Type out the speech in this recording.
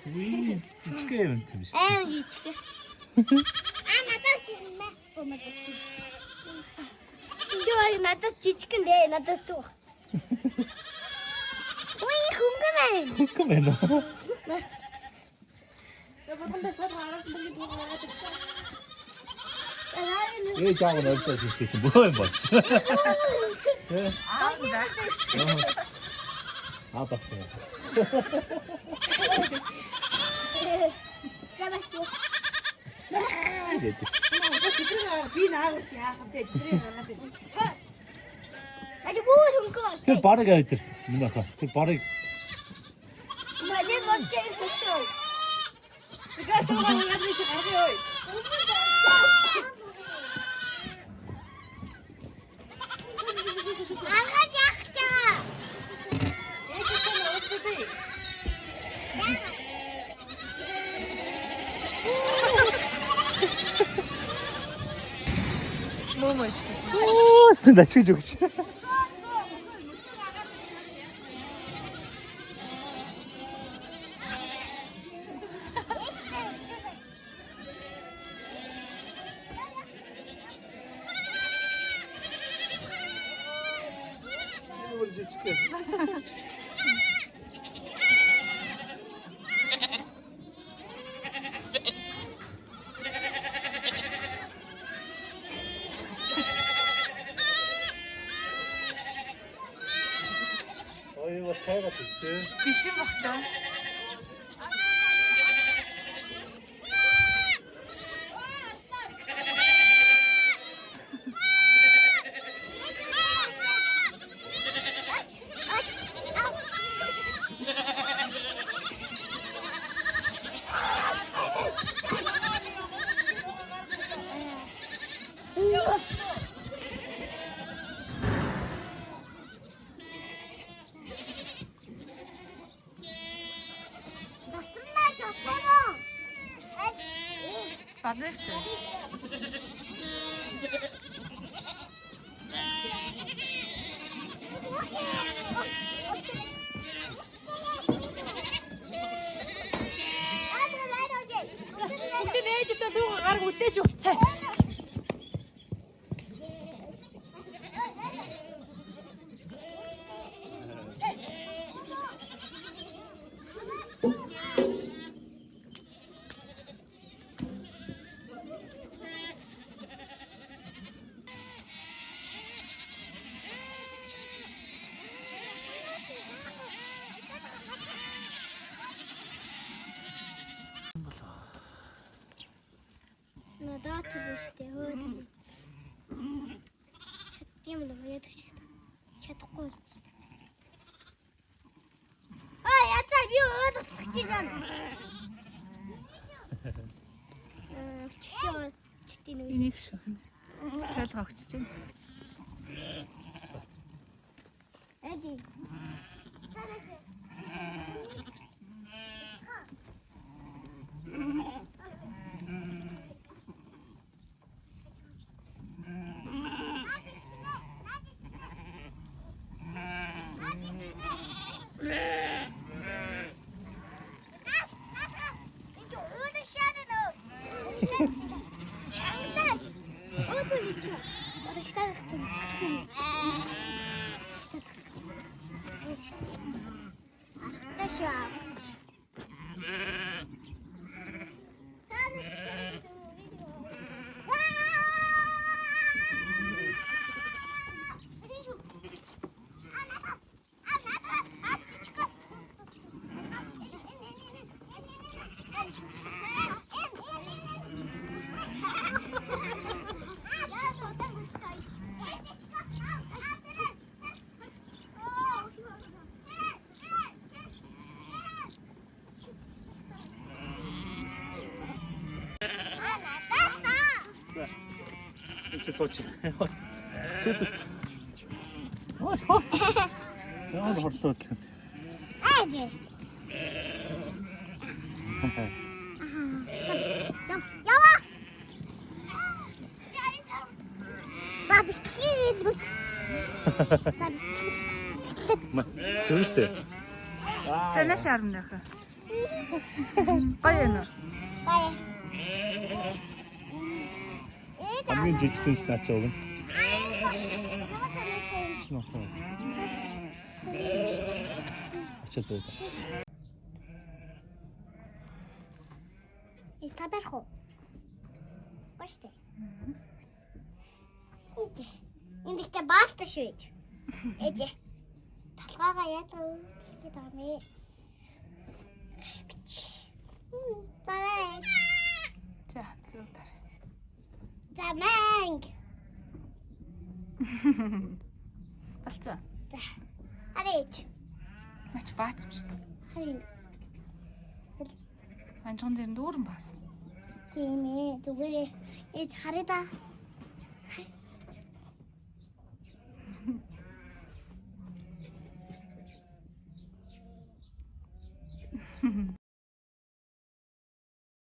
Ui, жижигхэн юм тийм шүү. Айн жижиг. Надад жижиг мэ? Юу надад жижиг нэ надад туу. Ой хөнгөн. Хөнгөн байна. Жаахан ойлтой жижиг юм боо юм бол. Бас. Би наагч яахантай тэр гараад байна. 아니 뭐 hөнгөн. Тэр барыг авъя тэр. Энэ хаа. Тэр барыг Манай мөч хийсэн. Сега суугаад яагаад чи гаргая ой. Аргаж яах чаа. Мама. оо сүнда чиж өгч. Ой, бас хайгаад ирсэн. Биш юм багчаа. Падаешь что? Бүгд нээж өтөө түүг гараг үлдээж өгчээ. Надад төлөвштэй хөөе. Тийм л яд ч чадахгүй. Ятаа би өөдөх гэж байна. Читийн үү? Энийг шүү. Цахилга өгч чинь. Эли. Сочи. Яа, хортой л. Аажи. Ява. Бабки. Зүгтээ. Танаш армнах. 빨리 넣어. 빨리. 안면 제 치킨 낫죠 오늘. 신었어. 어쩌다. Está perro. Basta. Idzie. Indik te basta świeć. Idzie. Trwaga ja to tam jest. Zamek. 자, 들었다. Zamek. 맞자. 자. 아래치. 맞지, 맞지. 하리. 아니, 전에 노름 봤어. 김이 누구래? 이 잘해다.